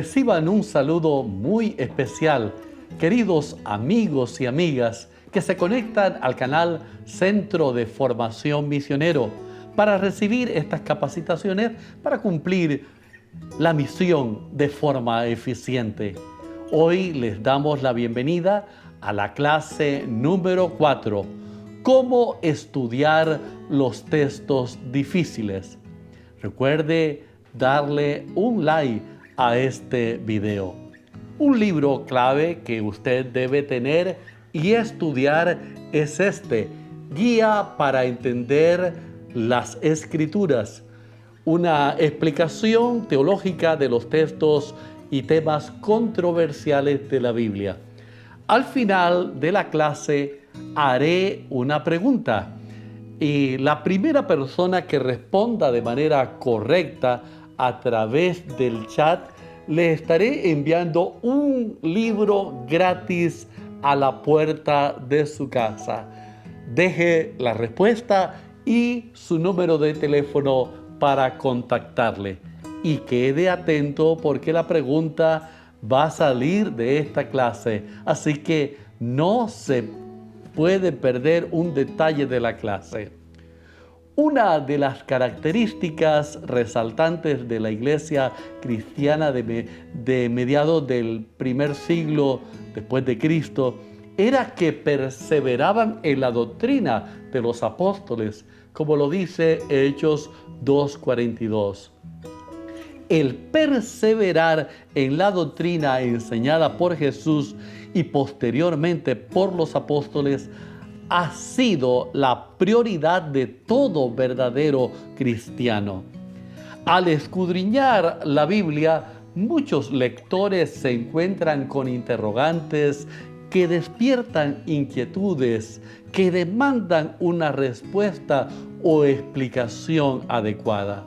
Reciban un saludo muy especial, queridos amigos y amigas que se conectan al canal Centro de Formación Misionero para recibir estas capacitaciones para cumplir la misión de forma eficiente. Hoy les damos la bienvenida a la clase número 4, cómo estudiar los textos difíciles. Recuerde darle un like a este video. Un libro clave que usted debe tener y estudiar es este, Guía para entender las Escrituras, una explicación teológica de los textos y temas controversiales de la Biblia. Al final de la clase haré una pregunta y la primera persona que responda de manera correcta a través del chat le estaré enviando un libro gratis a la puerta de su casa. Deje la respuesta y su número de teléfono para contactarle. Y quede atento porque la pregunta va a salir de esta clase. Así que no se puede perder un detalle de la clase. Una de las características resaltantes de la iglesia cristiana de mediados del primer siglo después de Cristo era que perseveraban en la doctrina de los apóstoles, como lo dice Hechos 2:42. El perseverar en la doctrina enseñada por Jesús y posteriormente por los apóstoles ha sido la prioridad de todo verdadero cristiano. Al escudriñar la Biblia, muchos lectores se encuentran con interrogantes que despiertan inquietudes, que demandan una respuesta o explicación adecuada.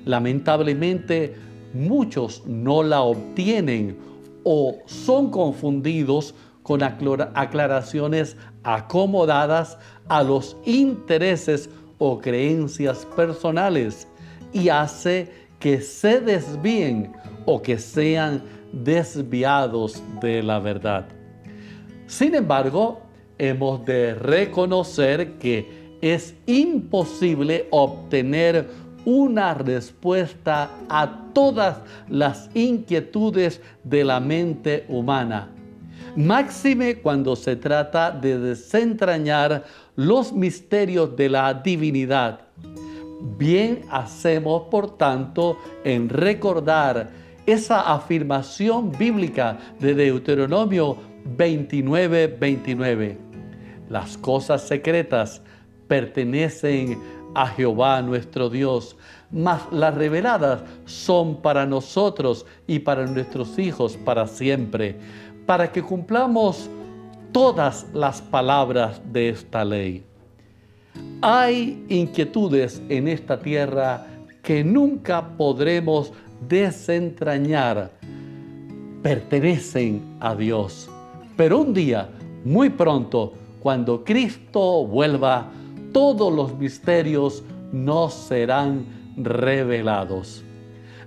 Lamentablemente, muchos no la obtienen o son confundidos con aclaraciones acomodadas a los intereses o creencias personales y hace que se desvíen o que sean desviados de la verdad. Sin embargo, hemos de reconocer que es imposible obtener una respuesta a todas las inquietudes de la mente humana. Máxime cuando se trata de desentrañar los misterios de la divinidad. Bien hacemos, por tanto, en recordar esa afirmación bíblica de Deuteronomio 29:29. Las cosas secretas pertenecen a Jehová nuestro Dios, mas las reveladas son para nosotros y para nuestros hijos para siempre, para que cumplamos todas las palabras de esta ley. Hay inquietudes en esta tierra que nunca podremos desentrañar. Pertenecen a Dios. Pero un día, muy pronto, cuando Cristo vuelva, todos los misterios nos serán revelados.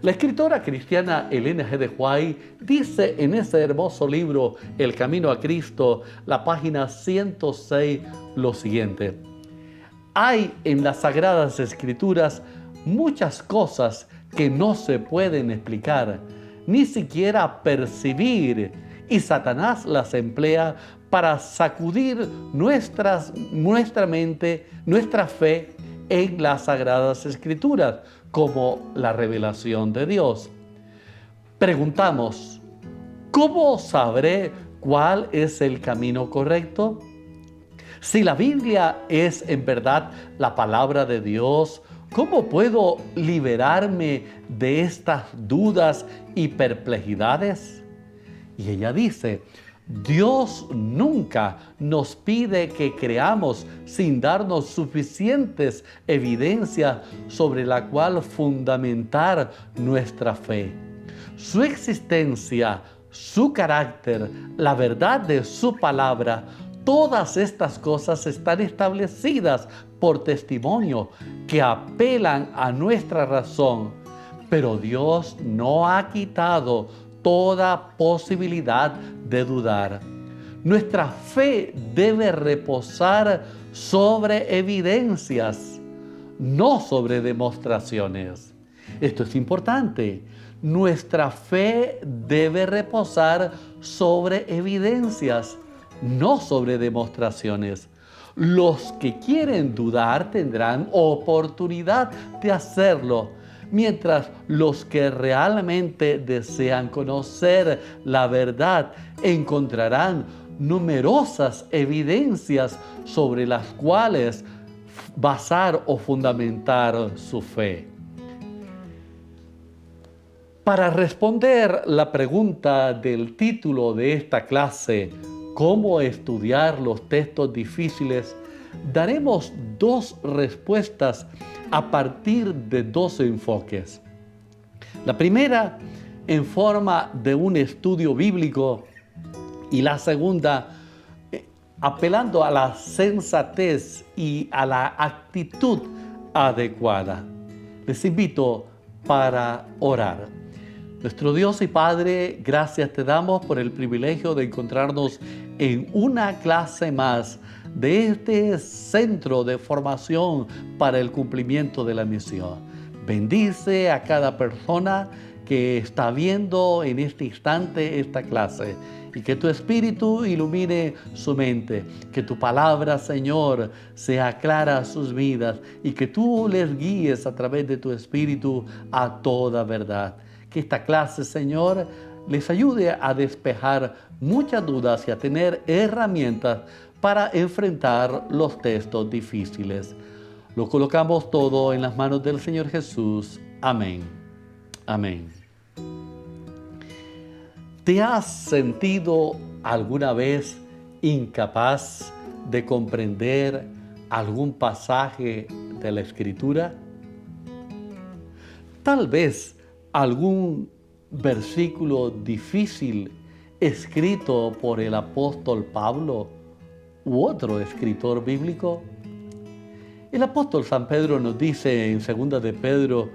La escritora cristiana Elena G. de White dice en ese hermoso libro, El Camino a Cristo, la página 106, lo siguiente: hay en las Sagradas Escrituras muchas cosas que no se pueden explicar, ni siquiera percibir, y Satanás las emplea para sacudir nuestra mente, nuestra fe en las Sagradas Escrituras, como la revelación de Dios. Preguntamos, ¿cómo sabré cuál es el camino correcto? Si la Biblia es en verdad la palabra de Dios, ¿cómo puedo liberarme de estas dudas y perplejidades? Y ella dice, Dios nunca nos pide que creamos sin darnos suficientes evidencias sobre la cual fundamentar nuestra fe. Su existencia, su carácter, la verdad de su palabra, todas estas cosas están establecidas por testimonio que apelan a nuestra razón. Pero Dios no ha quitado toda posibilidad de dudar. Nuestra fe debe reposar sobre evidencias, no sobre demostraciones. Esto es importante. Nuestra fe debe reposar sobre evidencias, no sobre demostraciones. Los que quieren dudar tendrán oportunidad de hacerlo, mientras los que realmente desean conocer la verdad encontrarán numerosas evidencias sobre las cuales basar o fundamentar su fe. Para responder la pregunta del título de esta clase, ¿cómo estudiar los textos difíciles?, daremos dos respuestas a partir de dos enfoques. La primera en forma de un estudio bíblico y la segunda apelando a la sensatez y a la actitud adecuada. Les invito para orar. Nuestro Dios y Padre, gracias te damos por el privilegio de encontrarnos en una clase más de este centro de formación para el cumplimiento de la misión. Bendice a cada persona que está viendo en este instante esta clase y que tu Espíritu ilumine su mente, que tu palabra, Señor, sea clara a sus vidas y que tú les guíes a través de tu Espíritu a toda verdad. Que esta clase, Señor, les ayude a despejar muchas dudas y a tener herramientas para enfrentar los textos difíciles. Lo colocamos todo en las manos del Señor Jesús. Amén. Amén. ¿Te has sentido alguna vez incapaz de comprender algún pasaje de la Escritura? Tal vez algún versículo difícil escrito por el apóstol Pablo u otro escritor bíblico. El apóstol San Pedro nos dice en 2 de Pedro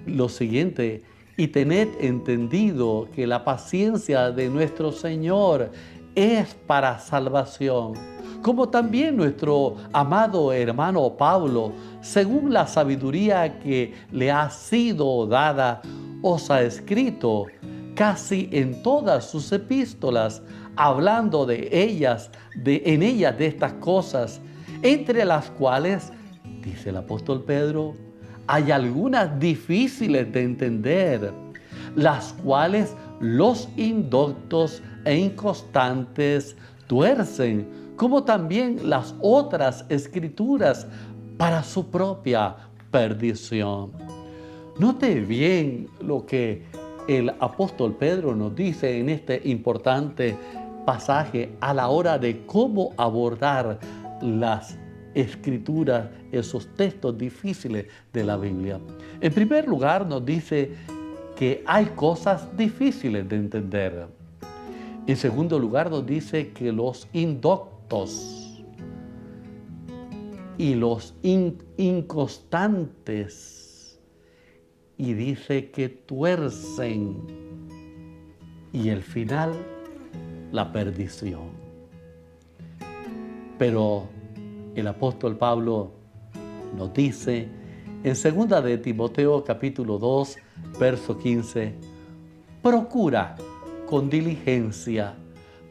lo siguiente: y tened entendido que la paciencia de nuestro Señor es para salvación, como también nuestro amado hermano Pablo, según la sabiduría que le ha sido dada, os ha escrito casi en todas sus epístolas, hablando de ellas, en ellas de estas cosas, entre las cuales, dice el apóstol Pedro, hay algunas difíciles de entender, las cuales los indoctos e inconstantes tuercen, como también las otras escrituras, para su propia perdición. Note bien lo que el apóstol Pedro nos dice en este importante pasaje a la hora de cómo abordar las escrituras, esos textos difíciles de la Biblia. En primer lugar, nos dice que hay cosas difíciles de entender. En segundo lugar, nos dice que los indoctos y los inconstantes, y dice que tuercen, y el final, la perdición. Pero el apóstol Pablo nos dice en 2 de Timoteo capítulo 2, verso 15, procura con diligencia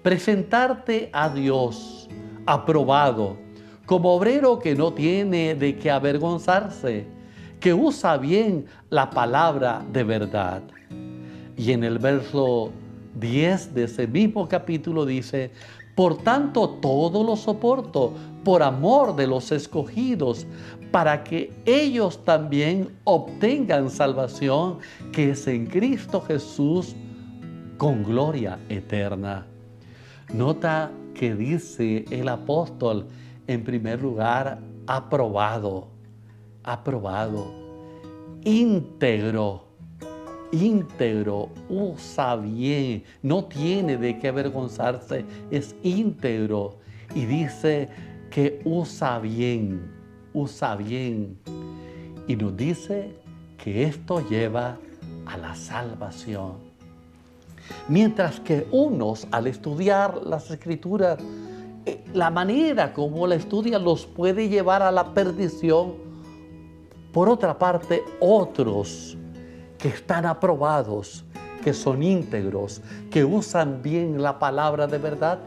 presentarte a Dios aprobado, como obrero que no tiene de qué avergonzarse, que usa bien la palabra de verdad. Y en el verso 10 de ese mismo capítulo dice, por tanto todo lo soporto por amor de los escogidos, para que ellos también obtengan salvación que es en Cristo Jesús con gloria eterna. Nota que dice el apóstol, en primer lugar, aprobado, íntegro, usa bien, no tiene de qué avergonzarse, es íntegro. Y dice que usa bien, y nos dice que esto lleva a la salvación. Mientras que unos, al estudiar las Escrituras, la manera como la estudian los puede llevar a la perdición. Por otra parte, otros que están aprobados, que son íntegros, que usan bien la palabra de verdad,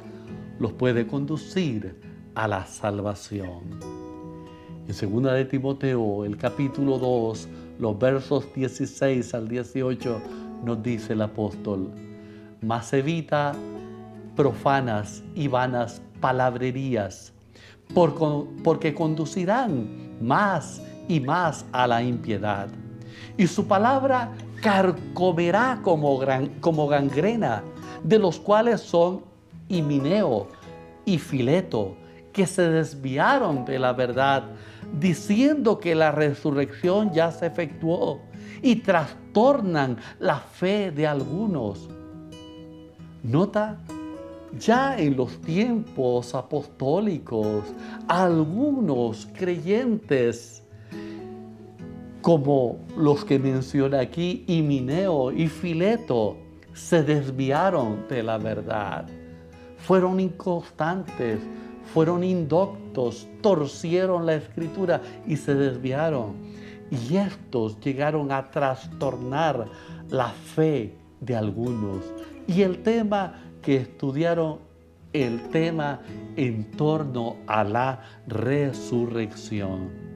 los puede conducir a la salvación. En 2 de Timoteo, el capítulo 2, los versos 16 al 18, nos dice el apóstol: mas evita profanas y vanas palabrerías, porque conducirán más y más a la impiedad. Y su palabra carcomerá como gangrena, de los cuales son Himeneo y Fileto, que se desviaron de la verdad, diciendo que la resurrección ya se efectuó, y trastornan la fe de algunos. Nota, ya en los tiempos apostólicos, algunos creyentes, como los que menciona aquí, Himeneo y Fileto, se desviaron de la verdad. Fueron inconstantes, fueron indoctos, torcieron la Escritura y se desviaron. Y estos llegaron a trastornar la fe de algunos. Y el tema que estudiaron, el tema en torno a la resurrección.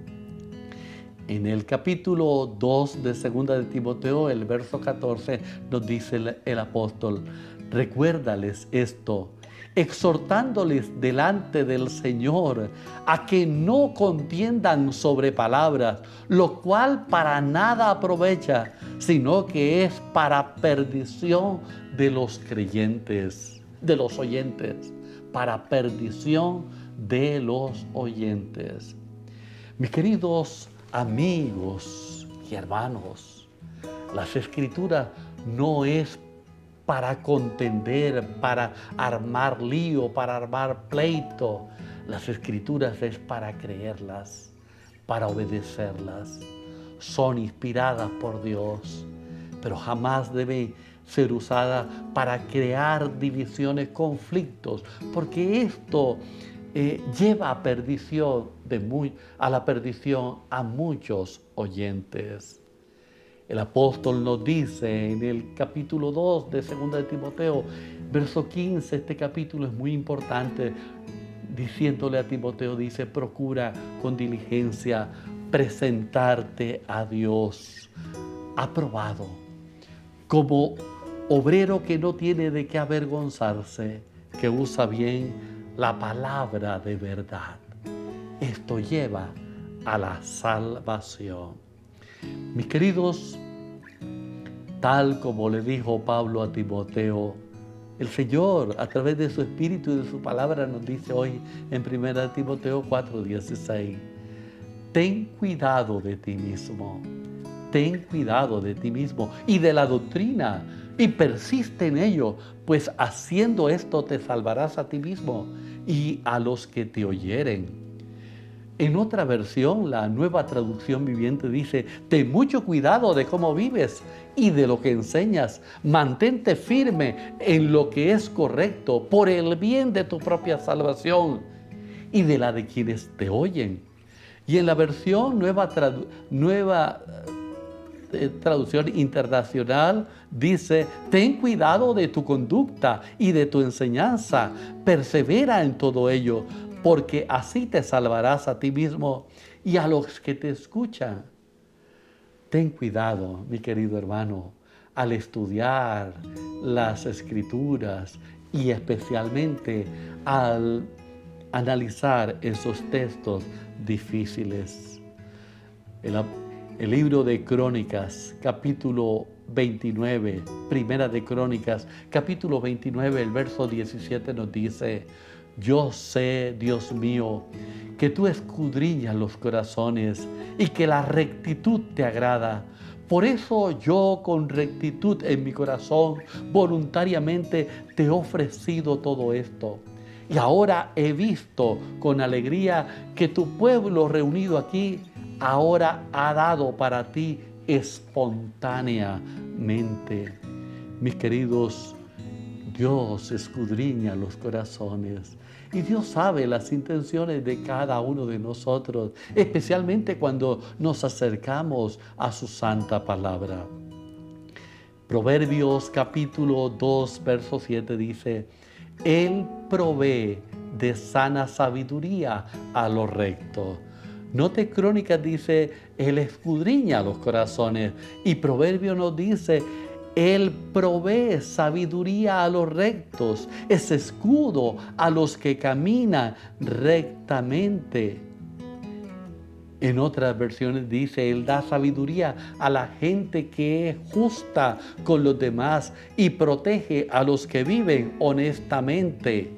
En el capítulo 2 de 2 de Timoteo, el verso 14, nos dice el apóstol: recuérdales esto, exhortándoles delante del Señor a que no contiendan sobre palabras, lo cual para nada aprovecha, sino que es para perdición de los creyentes, de los oyentes, para perdición de los oyentes. Mis queridos amigos y hermanos, las Escrituras no es para contender, para armar lío, para armar pleito. Las Escrituras es para creerlas, para obedecerlas. Son inspiradas por Dios, pero jamás debe ser usada para crear divisiones, conflictos, porque esto lleva a perdición a la perdición a muchos oyentes. El apóstol nos dice en el capítulo 2 de 2 de Timoteo, verso 15, este capítulo es muy importante, diciéndole a Timoteo, dice: procura con diligencia presentarte a Dios aprobado, como obrero que no tiene de qué avergonzarse, que usa bien la palabra de verdad. Esto lleva a la salvación. Mis queridos, tal como le dijo Pablo a Timoteo, el Señor, a través de su Espíritu y de su palabra, nos dice hoy en 1 Timoteo 4:16, ten cuidado de ti mismo, ten cuidado de ti mismo y de la doctrina, y persiste en ello, pues haciendo esto te salvarás a ti mismo y a los que te oyeren. En otra versión, la Nueva Traducción Viviente dice: ten mucho cuidado de cómo vives y de lo que enseñas. Mantente firme en lo que es correcto por el bien de tu propia salvación y de la de quienes te oyen. Y en la versión Nueva Traducción Internacional dice: ten cuidado de tu conducta y de tu enseñanza. Persevera en todo ello, porque así te salvarás a ti mismo y a los que te escuchan. Ten cuidado, mi querido hermano, al estudiar las Escrituras y especialmente al analizar esos textos difíciles. El libro de Crónicas, capítulo 29, Primera de Crónicas, capítulo 29, el verso 17 nos dice: yo sé, Dios mío, que tú escudriñas los corazones y que la rectitud te agrada. Por eso yo, con rectitud en mi corazón, voluntariamente te he ofrecido todo esto. Y ahora he visto con alegría que tu pueblo reunido aquí ahora ha dado para ti espontáneamente. Mis queridos, Dios escudriña los corazones y Dios sabe las intenciones de cada uno de nosotros, especialmente cuando nos acercamos a su santa palabra. Proverbios capítulo 2, verso 7 dice: Él provee de sana sabiduría a los rectos. Note Crónicas dice: Él escudriña los corazones. Y Proverbio nos dice: Él provee sabiduría a los rectos, es escudo a los que caminan rectamente. En otras versiones dice: Él da sabiduría a la gente que es justa con los demás y protege a los que viven honestamente.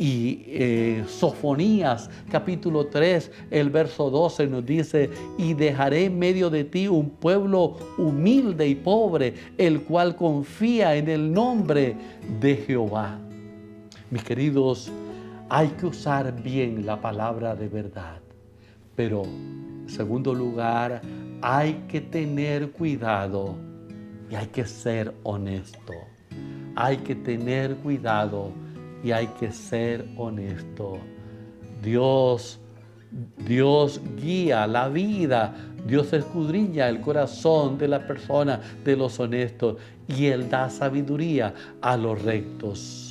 Y Sofonías capítulo 3, el verso 12 nos dice: y dejaré en medio de ti un pueblo humilde y pobre, el cual confía en el nombre de Jehová. Mis queridos, hay que usar bien la palabra de verdad. Pero, en segundo lugar, hay que tener cuidado y hay que ser honesto. Hay que tener cuidado y hay que ser honesto. Dios guía la vida, Dios escudriña el corazón de la persona, de los honestos, y Él da sabiduría a los rectos.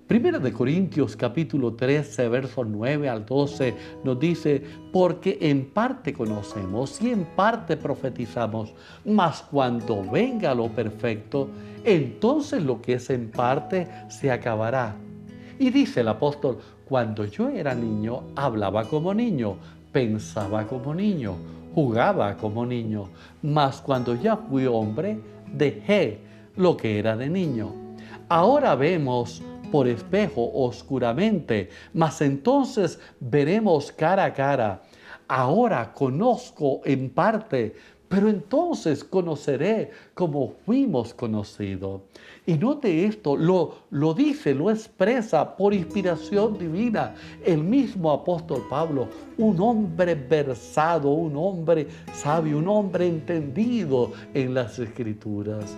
Primera de Corintios capítulo 13, versos 9 al 12 nos dice: porque en parte conocemos y en parte profetizamos, mas cuando venga lo perfecto, entonces lo que es en parte se acabará. Y dice el apóstol: cuando yo era niño, hablaba como niño, pensaba como niño, jugaba como niño, mas cuando ya fui hombre, dejé lo que era de niño. Ahora vemos por espejo oscuramente, mas entonces veremos cara a cara. Ahora conozco en parte, pero entonces conoceré como fuimos conocidos. Y note esto, lo dice, lo expresa por inspiración divina el mismo apóstol Pablo, un hombre versado, un hombre sabio, un hombre entendido en las Escrituras.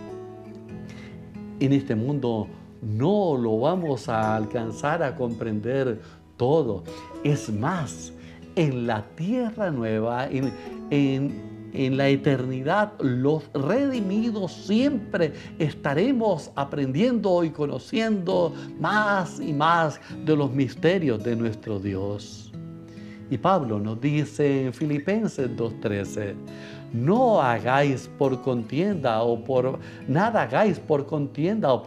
En este mundo no lo vamos a alcanzar a comprender todo. Es más, en la tierra nueva, en la eternidad, los redimidos siempre estaremos aprendiendo y conociendo más y más de los misterios de nuestro Dios. Y Pablo nos dice en Filipenses 2:13: no hagáis por contienda nada hagáis por contienda o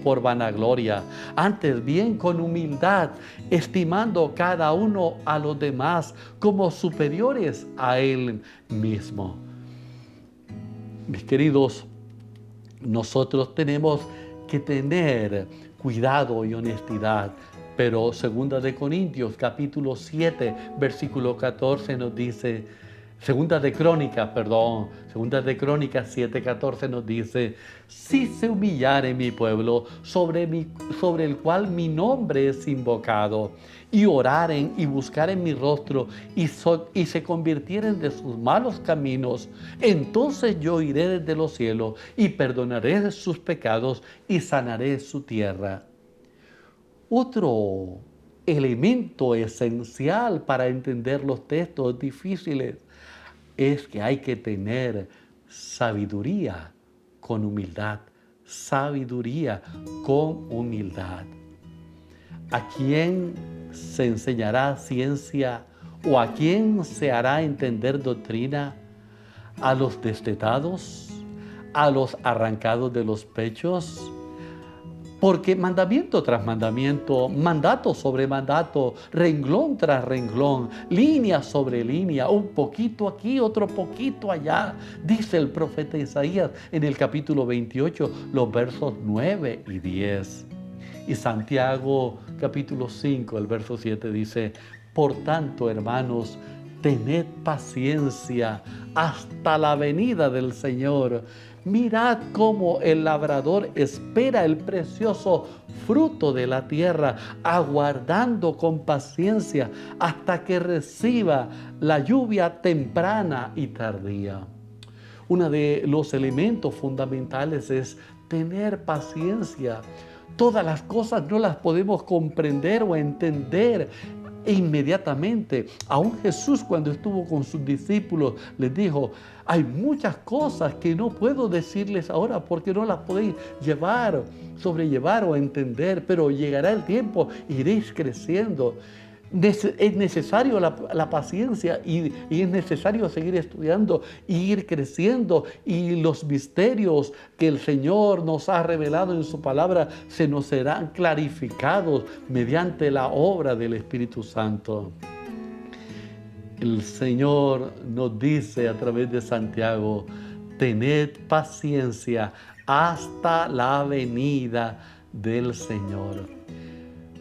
por vanagloria, antes bien con humildad, estimando cada uno a los demás como superiores a él mismo. Mis queridos, nosotros tenemos que tener cuidado y honestidad. Pero 2 de Corintios capítulo 7, versículo 14 nos dice, Segunda de Crónicas 7:14 nos dice: si se humillare mi pueblo, sobre el cual mi nombre es invocado, y oraren y buscaren mi rostro, y se convirtieren de sus malos caminos, entonces yo iré desde los cielos, y perdonaré sus pecados, y sanaré su tierra. Otro elemento esencial para entender los textos difíciles es que hay que tener sabiduría con humildad. Sabiduría con humildad. ¿A quién se enseñará ciencia o a quién se hará entender doctrina? ¿A los destetados? ¿A los arrancados de los pechos? Porque mandamiento tras mandamiento, mandato sobre mandato, renglón tras renglón, línea sobre línea, un poquito aquí, otro poquito allá, dice el profeta Isaías en el capítulo 28, los versos 9 y 10. Y Santiago capítulo 5, el verso 7 dice: por tanto, hermanos, tened paciencia hasta la venida del Señor. Mirad cómo el labrador espera el precioso fruto de la tierra, aguardando con paciencia hasta que reciba la lluvia temprana y tardía. Uno de los elementos fundamentales es tener paciencia. Todas las cosas no las podemos comprender o entender inmediatamente. Aún Jesús, cuando estuvo con sus discípulos, les dijo: hay muchas cosas que no puedo decirles ahora porque no las podéis sobrellevar o entender, pero llegará el tiempo, iréis creciendo. Es necesario la paciencia y es necesario seguir estudiando y ir creciendo, y los misterios que el Señor nos ha revelado en su palabra se nos serán clarificados mediante la obra del Espíritu Santo. El Señor nos dice a través de Santiago: tened paciencia hasta la venida del Señor.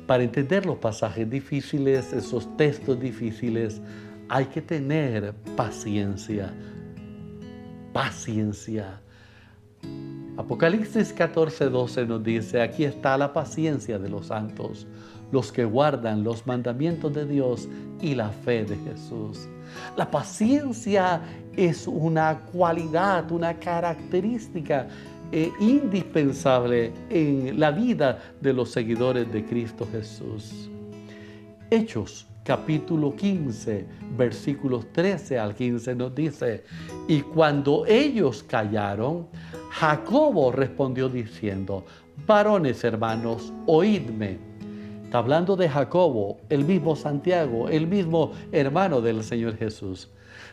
Para entender los pasajes difíciles, esos textos difíciles, hay que tener paciencia. Paciencia. Apocalipsis 14:12 nos dice: aquí está la paciencia de los santos, los que guardan los mandamientos de Dios y la fe de Jesús. La paciencia es una cualidad, una característica indispensable en la vida de los seguidores de Cristo Jesús. Hechos capítulo 15, versículos 13 al 15 nos dice: y cuando ellos callaron, Jacobo respondió diciendo: varones hermanos, oídme. Está hablando de Jacobo, el mismo Santiago, el mismo hermano del Señor Jesús.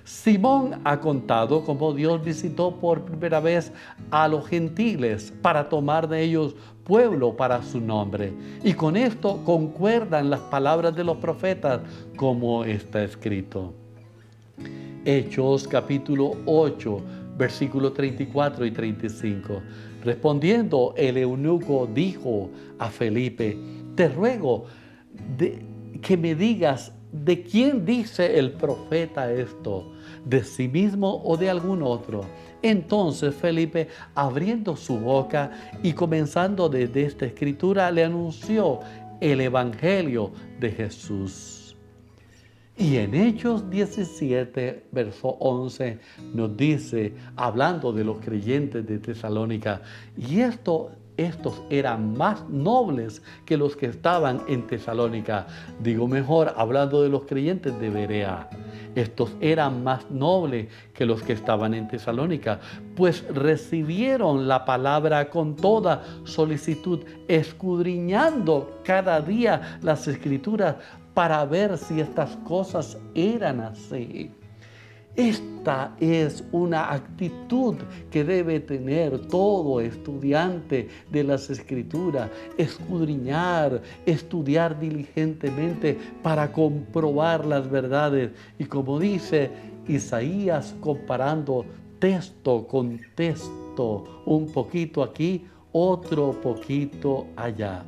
Simón ha contado cómo Dios visitó por primera vez a los gentiles para tomar de ellos pueblo para su nombre. Y con esto concuerdan las palabras de los profetas, como está escrito. Hechos capítulo 8, versículos 34 y 35. Respondiendo, el eunuco dijo a Felipe: te ruego que me digas, ¿de quién dice el profeta esto? ¿De sí mismo o de algún otro? Entonces Felipe, abriendo su boca y comenzando desde esta escritura, le anunció el evangelio de Jesús. Y en Hechos 17, verso 11, nos dice, hablando de los creyentes de Tesalónica: y estos eran más nobles que los que estaban en Tesalónica. Digo mejor, hablando de los creyentes de Berea. Estos eran más nobles que los que estaban en Tesalónica, pues recibieron la palabra con toda solicitud, escudriñando cada día las Escrituras para ver si estas cosas eran así. Esta es una actitud que debe tener todo estudiante de las Escrituras: escudriñar, estudiar diligentemente para comprobar las verdades. Y como dice Isaías, comparando texto con texto, un poquito aquí, otro poquito allá.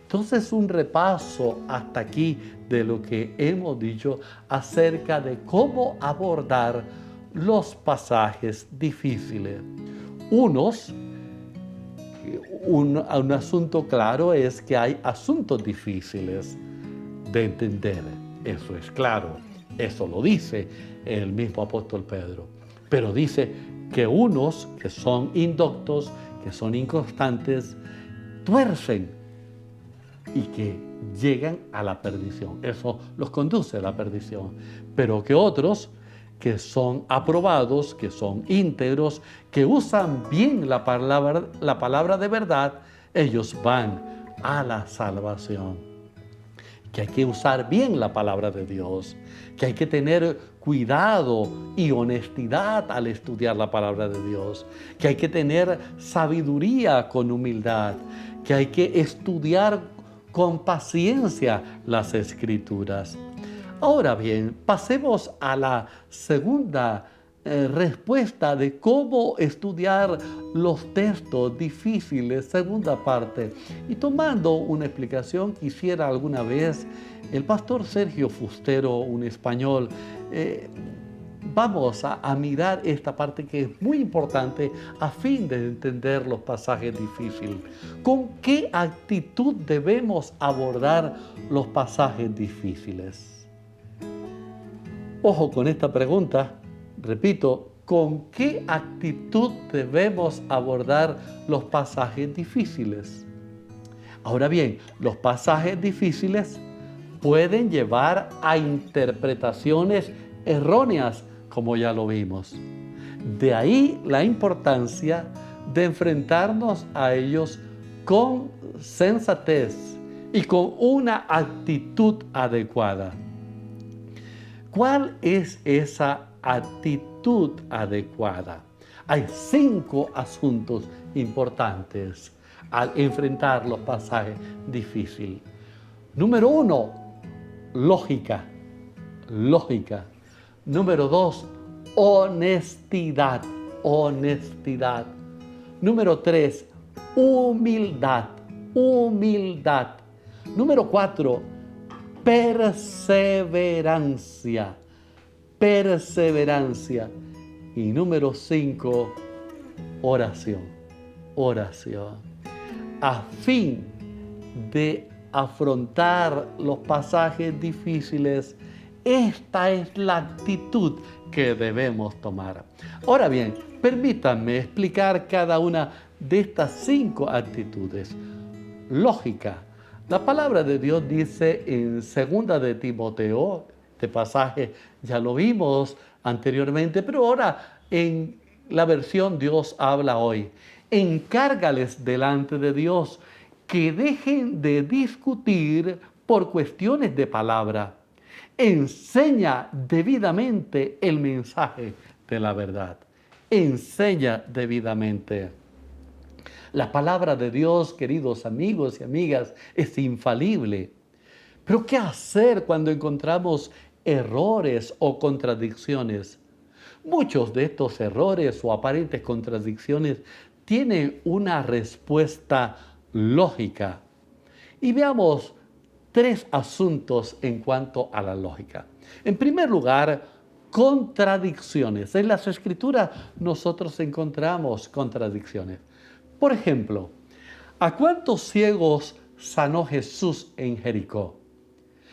Entonces, un repaso hasta aquí de lo que hemos dicho acerca de cómo abordar los pasajes difíciles. Un asunto claro es que hay asuntos difíciles de entender. Eso es claro. Eso lo dice el mismo apóstol Pedro. Pero dice que unos que son indoctos, que son inconstantes, tuercen y que llegan a la perdición. Eso los conduce a la perdición. Pero que otros que son aprobados, que son íntegros, que usan bien la palabra de verdad, ellos van a la salvación. Que hay que usar bien la palabra de Dios, que hay que tener cuidado y honestidad al estudiar la palabra de Dios, que hay que tener sabiduría con humildad, que hay que estudiar con paciencia las Escrituras. Ahora bien, pasemos a la segunda respuesta de cómo estudiar los textos difíciles, segunda parte. Y tomando una explicación que hiciera alguna vez el pastor Sergio Fustero, un español, vamos a mirar esta parte que es muy importante a fin de entender los pasajes difíciles. ¿Con qué actitud debemos abordar los pasajes difíciles? Ojo con esta pregunta, repito, con qué actitud debemos abordar los pasajes difíciles. Ahora bien, los pasajes difíciles pueden llevar a interpretaciones erróneas, como ya lo vimos. De ahí la importancia de enfrentarnos a ellos con sensatez y con una actitud adecuada. ¿Cuál es esa actitud adecuada? Hay 5 asuntos importantes al enfrentar los pasajes difíciles. Número 1, lógica. Número 2, honestidad. Número 3, humildad. Número 4, perseverancia. Y número 5, oración. A fin de afrontar los pasajes difíciles, esta es la actitud que debemos tomar. Ahora bien, permítanme explicar cada una de estas 5 actitudes. Lógica. La palabra de Dios dice en 2 de Timoteo, este pasaje ya lo vimos anteriormente, pero ahora en la versión Dios habla hoy. Encárgales delante de Dios que dejen de discutir por cuestiones de palabra. Enseña debidamente el mensaje de la verdad. Enseña debidamente. La palabra de Dios, queridos amigos y amigas, es infalible. Pero ¿qué hacer cuando encontramos errores o contradicciones? Muchos de estos errores o aparentes contradicciones tienen una respuesta lógica. Y veamos 3 asuntos en cuanto a la lógica. En primer lugar, contradicciones. En las Escrituras nosotros encontramos contradicciones. Por ejemplo, ¿a cuántos ciegos sanó Jesús en Jericó?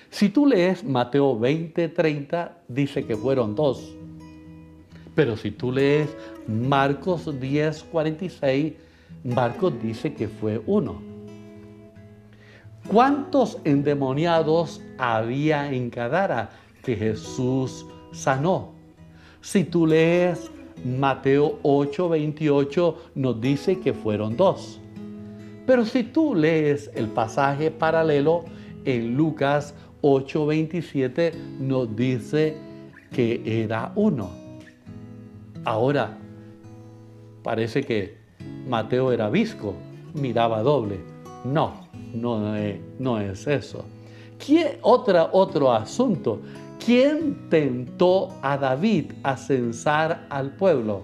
Si tú lees Mateo 20:30, dice que fueron 2. Pero si tú lees Marcos 10:46, Marcos dice que fue 1. ¿Cuántos endemoniados había en Gadara que Jesús sanó? Si tú lees Mateo 8:28, nos dice que fueron 2. Pero si tú lees el pasaje paralelo en Lucas 8:27, nos dice que era 1. Ahora, parece que Mateo era visco, miraba doble. No es eso. Otro asunto. ¿Quién tentó a David a censar al pueblo?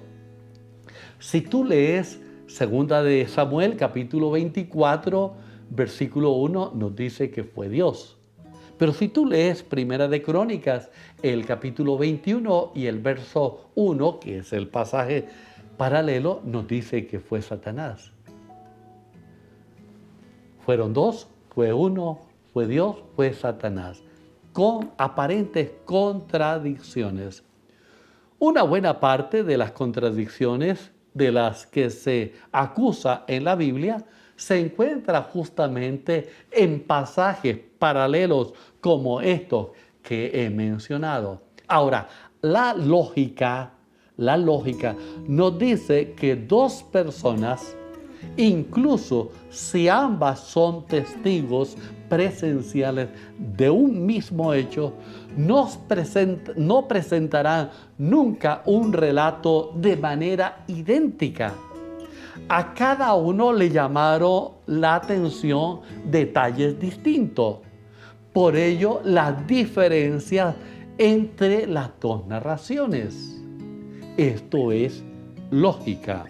Si tú lees 2 de Samuel, capítulo 24, versículo 1, nos dice que fue Dios. Pero si tú lees 1 de Crónicas, el capítulo 21 y el verso 1, que es el pasaje paralelo, nos dice que fue Satanás. Fueron 2, fue 1, fue Dios, fue Satanás, con aparentes contradicciones. Una buena parte de las contradicciones de las que se acusa en la Biblia se encuentra justamente en pasajes paralelos como estos que he mencionado. Ahora, la lógica nos dice que 2 personas, incluso si ambas son testigos presenciales de un mismo hecho, no presentarán nunca un relato de manera idéntica. A cada uno le llamaron la atención detalles distintos. Por ello, las diferencias entre las 2 narraciones. Esto es lógica.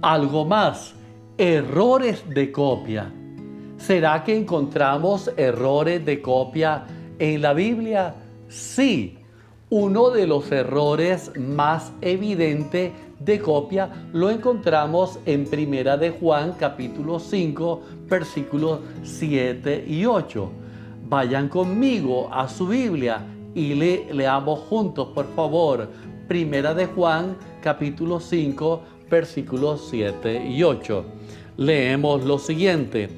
Algo más, errores de copia. ¿Será que encontramos errores de copia en la Biblia? Sí. Uno de los errores más evidentes de copia lo encontramos en 1 de Juan, capítulo 5, versículos 7 y 8. Vayan conmigo a su Biblia y leamos juntos, por favor. Primera de Juan, capítulo 5, versículos 7 y 8. Leemos lo siguiente: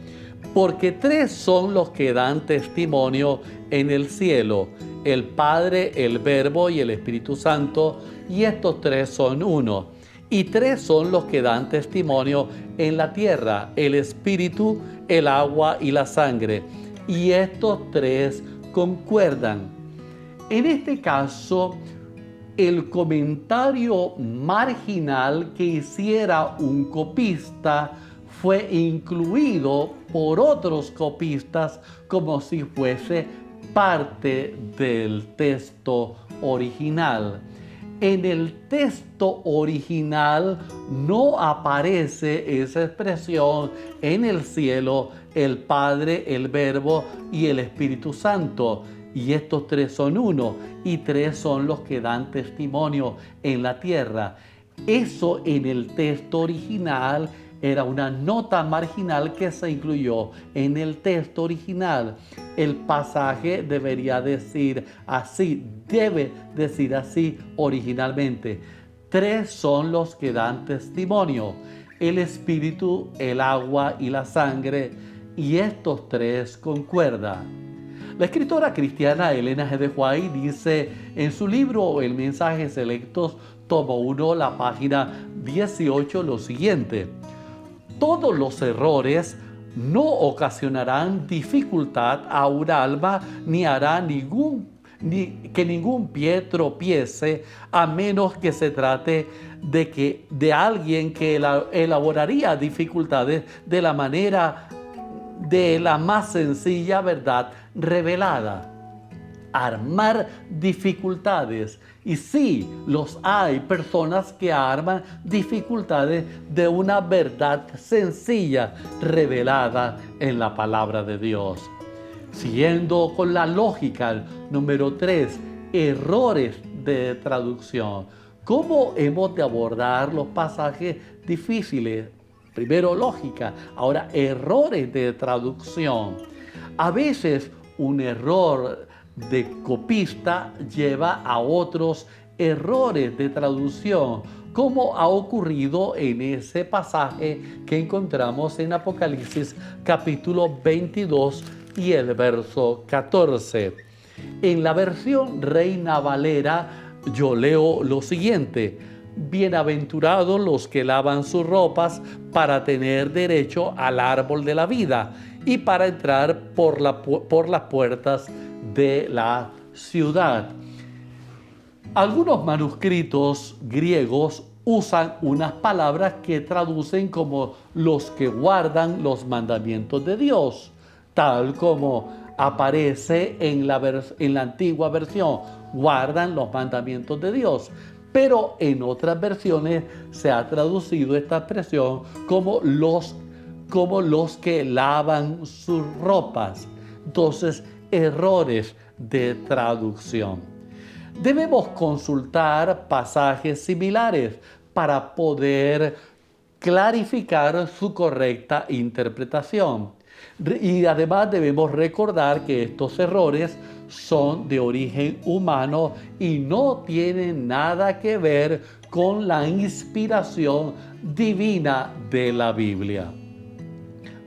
porque tres son los que dan testimonio en el cielo, el Padre, el Verbo y el Espíritu Santo, y estos tres son uno. Y tres son los que dan testimonio en la tierra, el Espíritu, el agua y la sangre, y estos tres concuerdan. En este caso, el comentario marginal que hiciera un copista fue incluido por otros copistas como si fuese parte del texto original. En el texto original no aparece esa expresión en el cielo, el Padre, el Verbo y el Espíritu Santo. Y estos tres son uno, y tres son los que dan testimonio en la tierra. Eso en el texto original era una nota marginal que se incluyó en el texto original. El pasaje debería decir así, debe decir así originalmente. Tres son los que dan testimonio: el Espíritu, el agua y la sangre, y estos tres concuerdan. La escritora cristiana Elena G. de White dice en su libro El Mensaje Selectos, tomo 1, la página 18, lo siguiente: todos los errores no ocasionarán dificultad a un alma, ni hará que ningún pie tropiece, a menos que se trate de alguien que elaboraría dificultades de la manera de la más sencilla verdad revelada. Armar dificultades. Y sí, los hay personas que arman dificultades de una verdad sencilla revelada en la palabra de Dios. Siguiendo con la lógica, número 3, errores de traducción. ¿Cómo hemos de abordar los pasajes difíciles? Primero lógica, ahora errores de traducción. A veces un error de copista lleva a otros errores de traducción, como ha ocurrido en ese pasaje que encontramos en Apocalipsis capítulo 22 y el verso 14. En la versión Reina Valera yo leo lo siguiente: bienaventurados los que lavan sus ropas para tener derecho al árbol de la vida y para entrar por las puertas de la ciudad. Algunos manuscritos griegos usan unas palabras que traducen como los que guardan los mandamientos de Dios, tal como aparece en la antigua versión, guardan los mandamientos de Dios. Pero en otras versiones se ha traducido esta expresión como los que lavan sus ropas. Entonces, errores de traducción. Debemos consultar pasajes similares para poder clarificar su correcta interpretación. Y además debemos recordar que estos errores son de origen humano y no tienen nada que ver con la inspiración divina de la Biblia.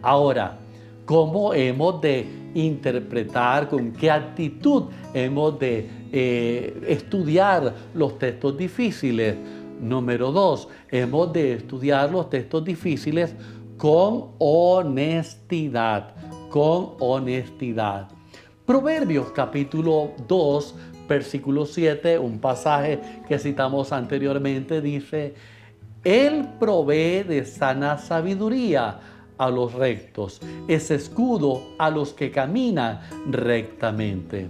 Ahora, ¿cómo hemos de interpretar, con qué actitud hemos de estudiar los textos difíciles? Número 2, hemos de estudiar los textos difíciles con honestidad, Proverbios capítulo 2, versículo 7, un pasaje que citamos anteriormente, dice: Él provee de sana sabiduría a los rectos, es escudo a los que caminan rectamente.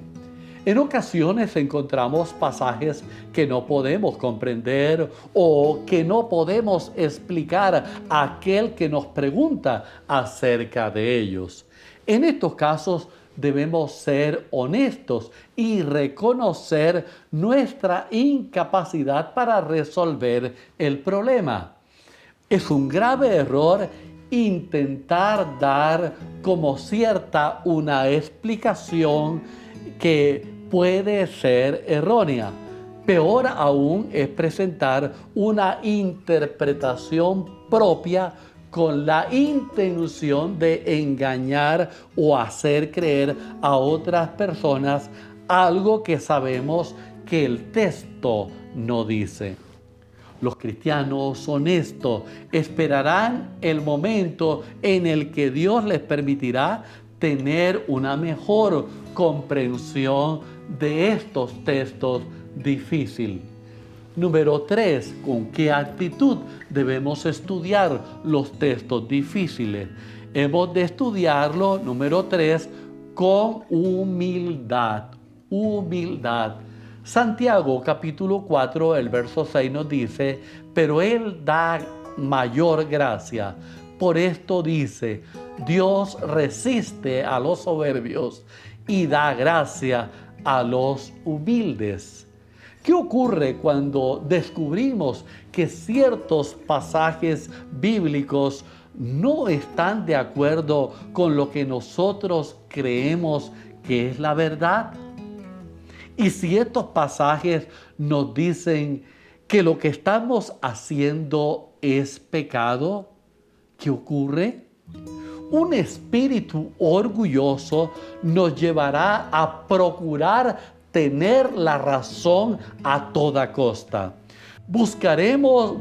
En ocasiones encontramos pasajes que no podemos comprender o que no podemos explicar a aquel que nos pregunta acerca de ellos. En estos casos debemos ser honestos y reconocer nuestra incapacidad para resolver el problema. Es un grave error intentar dar como cierta una explicación que puede ser errónea. Peor aún es presentar una interpretación propia con la intención de engañar o hacer creer a otras personas algo que sabemos que el texto no dice. Los cristianos honestos esperarán el momento en el que Dios les permitirá tener una mejor comprensión de estos textos difíciles. Número 3, ¿con qué actitud debemos estudiar los textos difíciles? Hemos de estudiarlo, número 3, con humildad. Humildad. Santiago capítulo 4, el verso 6 nos dice, pero Él da mayor gracia. Por esto dice, Dios resiste a los soberbios y da gracia a los humildes. ¿Qué ocurre cuando descubrimos que ciertos pasajes bíblicos no están de acuerdo con lo que nosotros creemos que es la verdad? Y si estos pasajes nos dicen que lo que estamos haciendo es pecado, ¿qué ocurre? Un espíritu orgulloso nos llevará a procurar tener la razón a toda costa. Buscaremos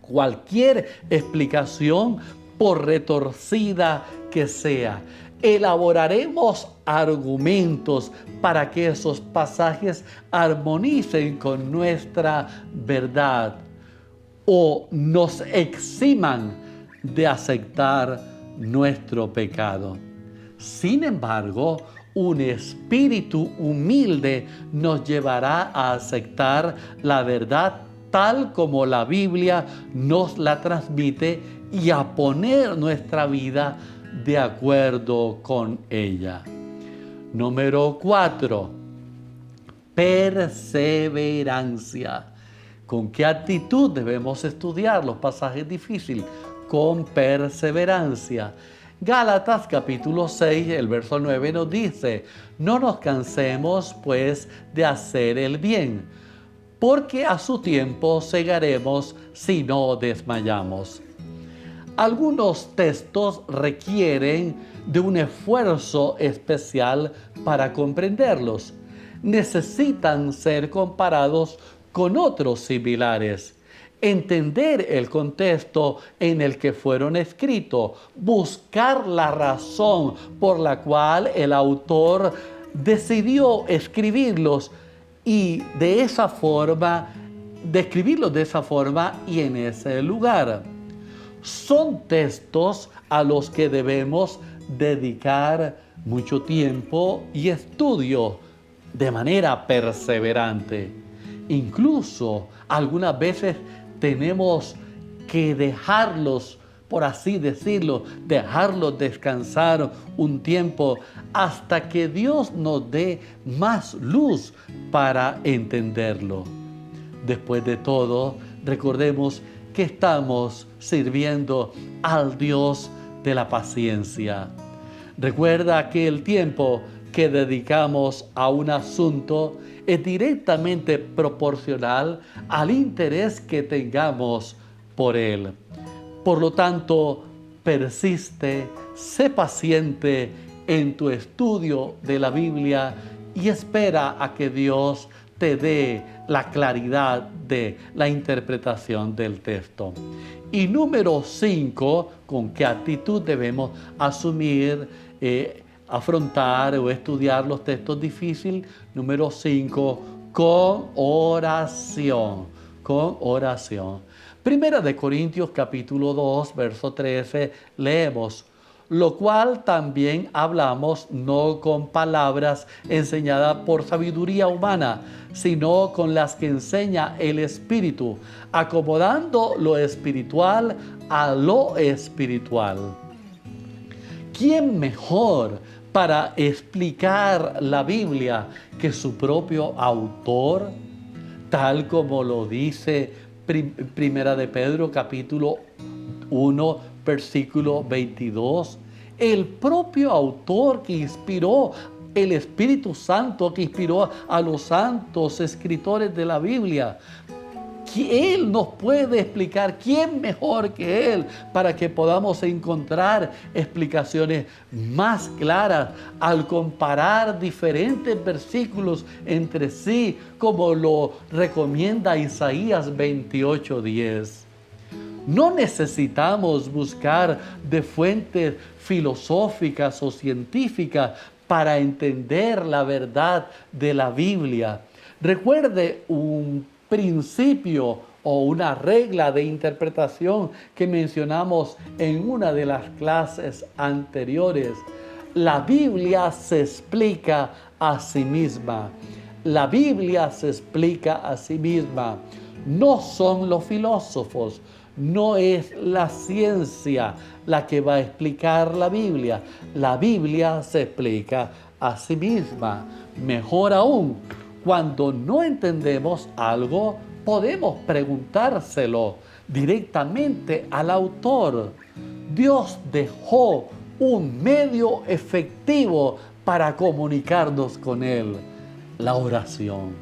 cualquier explicación, por retorcida que sea. Elaboraremos argumentos para que esos pasajes armonicen con nuestra verdad o nos eximan de aceptar nuestro pecado. Sin embargo, un espíritu humilde nos llevará a aceptar la verdad tal como la Biblia nos la transmite y a poner nuestra vida de acuerdo con ella. Número 4, perseverancia. ¿Con qué actitud debemos estudiar los pasajes difíciles? Con perseverancia. Gálatas capítulo 6, el verso 9 nos dice, no nos cansemos pues de hacer el bien, porque a su tiempo segaremos si no desmayamos. Algunos textos requieren de un esfuerzo especial para comprenderlos. Necesitan ser comparados con otros similares. Entender el contexto en el que fueron escritos, buscar la razón por la cual el autor decidió escribirlos y de esa forma, describirlos de esa forma y en ese lugar. Son textos a los que debemos dedicar mucho tiempo y estudio de manera perseverante. Incluso algunas veces tenemos que dejarlos, por así decirlo, dejarlos descansar un tiempo hasta que Dios nos dé más luz para entenderlo. Después de todo, recordemos que estamos sirviendo al Dios de la paciencia. Recuerda que el tiempo que dedicamos a un asunto es directamente proporcional al interés que tengamos por él. Por lo tanto, persiste, sé paciente en tu estudio de la Biblia y espera a que Dios te dé la claridad de la interpretación del texto. Y número 5, ¿con qué actitud debemos asumir, afrontar o estudiar los textos difíciles? Número 5, con oración. Con oración. Primera de Corintios capítulo 2, verso 13, leemos, lo cual también hablamos no con palabras enseñadas por sabiduría humana, sino con las que enseña el Espíritu, acomodando lo espiritual a lo espiritual. ¿Quién mejor para explicar la Biblia que su propio autor? Tal como lo dice Primera de Pedro capítulo 1, versículo 22. El propio autor que inspiró el Espíritu Santo que inspiró a los santos escritores de la Biblia. Él nos puede explicar, ¿quién mejor que Él? Para que podamos encontrar explicaciones más claras al comparar diferentes versículos entre sí, como lo recomienda Isaías 28:10. No necesitamos buscar de fuentes filosóficas o científicas para entender la verdad de la Biblia. Recuerde un principio o una regla de interpretación que mencionamos en una de las clases anteriores. La Biblia se explica a sí misma. La Biblia se explica a sí misma. No son los filósofos, no es la ciencia la que va a explicar la Biblia. La Biblia se explica a sí misma. Mejor aún, cuando no entendemos algo, podemos preguntárselo directamente al autor. Dios dejó un medio efectivo para comunicarnos con Él: la oración.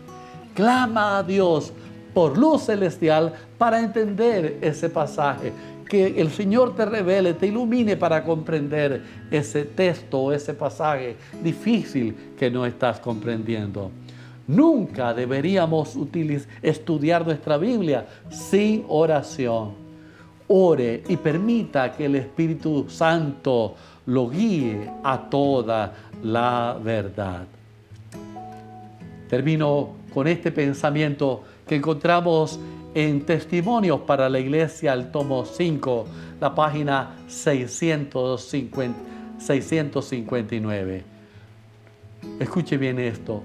Clama a Dios por luz celestial para entender ese pasaje. Que el Señor te revele, te ilumine para comprender ese texto o ese pasaje difícil que no estás comprendiendo. Nunca deberíamos estudiar nuestra Biblia sin oración. Ore y permita que el Espíritu Santo lo guíe a toda la verdad. Termino con este pensamiento que encontramos en Testimonios para la Iglesia, el tomo 5, la página 659. Escuche bien esto.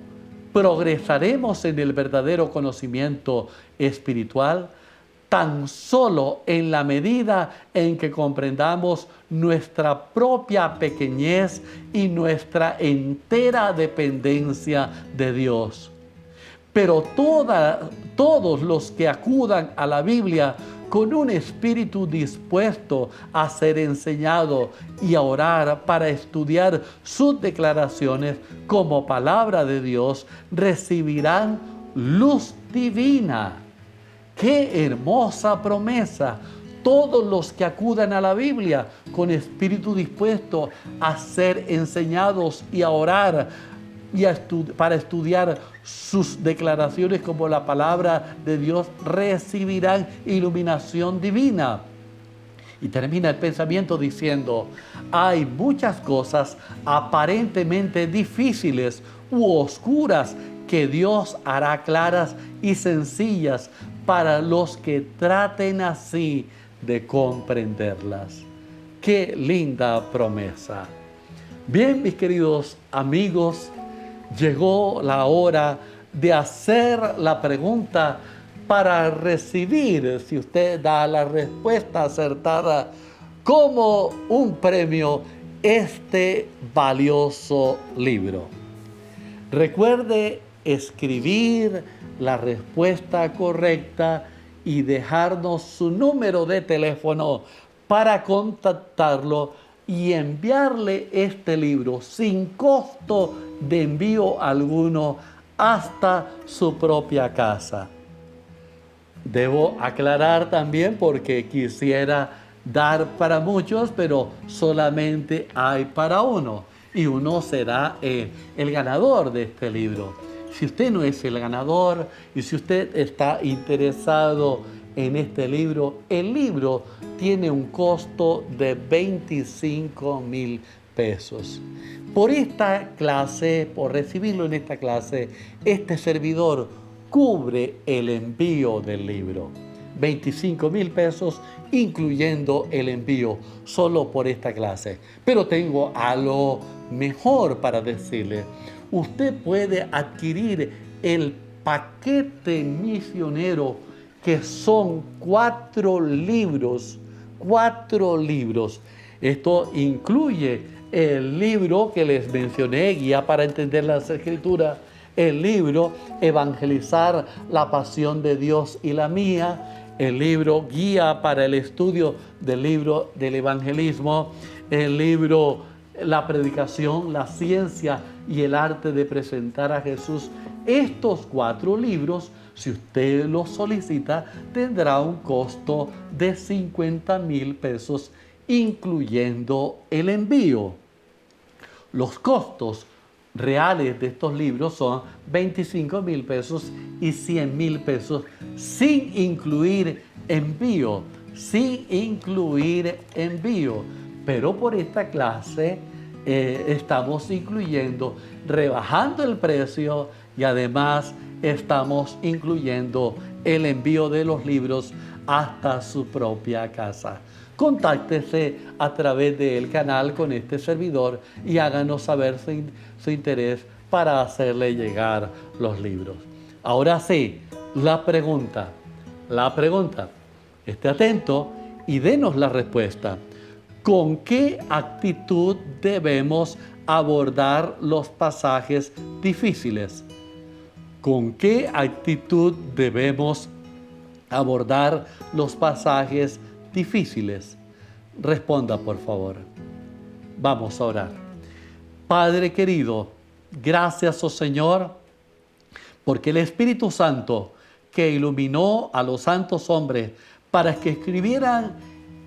Progresaremos en el verdadero conocimiento espiritual tan solo en la medida en que comprendamos nuestra propia pequeñez y nuestra entera dependencia de Dios. Pero todos los que acudan a la Biblia con un espíritu dispuesto a ser enseñado y a orar para estudiar sus declaraciones como palabra de Dios, recibirán luz divina. ¡Qué hermosa promesa! Todos los que acudan a la Biblia con espíritu dispuesto a ser enseñados y a orar y para estudiar sus declaraciones como la palabra de Dios, recibirán iluminación divina. Y termina el pensamiento diciendo: hay muchas cosas aparentemente difíciles u oscuras que Dios hará claras y sencillas para los que traten así de comprenderlas. ¡Qué linda promesa! Bien, mis queridos amigos, llegó la hora de hacer la pregunta para recibir, si usted da la respuesta acertada, como un premio este valioso libro. Recuerde escribir la respuesta correcta y dejarnos su número de teléfono para contactarlo y enviarle este libro sin costo de envío alguno hasta su propia casa. Debo aclarar también, porque quisiera dar para muchos, pero solamente hay para uno, y uno será el ganador de este libro. Si usted no es el ganador y si usted está interesado en este libro, el libro tiene un costo de 25,000 pesos. Por esta clase, por recibirlo en esta clase, este servidor cubre el envío del libro. 25,000 pesos, incluyendo el envío, solo por esta clase. Pero tengo algo mejor para decirle. Usted puede adquirir el paquete misionero, que son 4 libros. 4 libros. Esto incluye el libro que les mencioné, Guía para entender las Escrituras, el libro Evangelizar la pasión de Dios y la mía, el libro Guía para el estudio del libro del evangelismo, el libro La predicación, la ciencia y el arte de presentar a Jesús. Estos 4 libros, si usted los solicita, tendrá un costo de 50,000 pesos, incluyendo el envío. Los costos reales de estos libros son 25,000 pesos y 100,000 pesos, sin incluir envío, Pero por esta clase estamos incluyendo, rebajando el precio, y además estamos incluyendo el envío de los libros hasta su propia casa. Contáctese a través del canal con este servidor y háganos saber su interés para hacerle llegar los libros. Ahora sí, la pregunta. Esté atento y denos la respuesta. ¿Con qué actitud debemos abordar los pasajes difíciles? ¿Con qué actitud debemos abordar los pasajes difíciles? Responda, por favor. Vamos a orar. Padre querido, gracias, oh Señor, porque el Espíritu Santo que iluminó a los santos hombres para que escribieran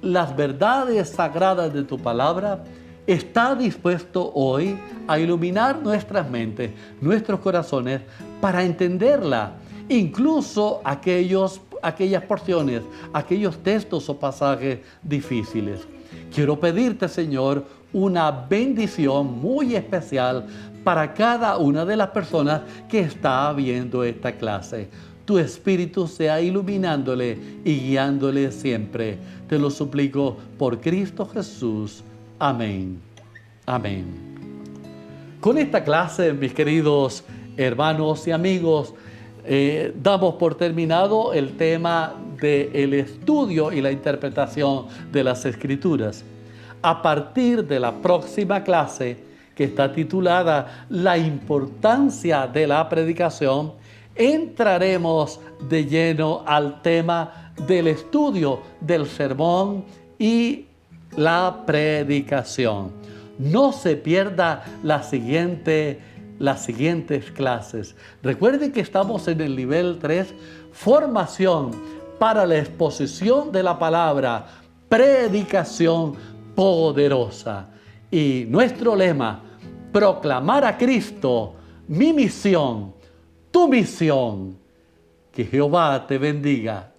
las verdades sagradas de tu palabra, está dispuesto hoy a iluminar nuestras mentes, nuestros corazones, para entenderla, incluso aquellas porciones, aquellos textos o pasajes difíciles. Quiero pedirte, Señor, una bendición muy especial para cada una de las personas que está viendo esta clase. Tu Espíritu sea iluminándole y guiándole siempre. Te lo suplico por Cristo Jesús. Amén. Amén. Con esta clase, mis queridos hermanos y amigos, damos por terminado el tema del estudio y la interpretación de las Escrituras. A partir de la próxima clase, que está titulada La importancia de la predicación, entraremos de lleno al tema del estudio del sermón y la predicación. No se pierda las siguientes clases. Recuerden que estamos en el nivel 3, formación para la exposición de la palabra, predicación poderosa. Y nuestro lema, proclamar a Cristo, mi misión, tu misión. Que Jehová te bendiga.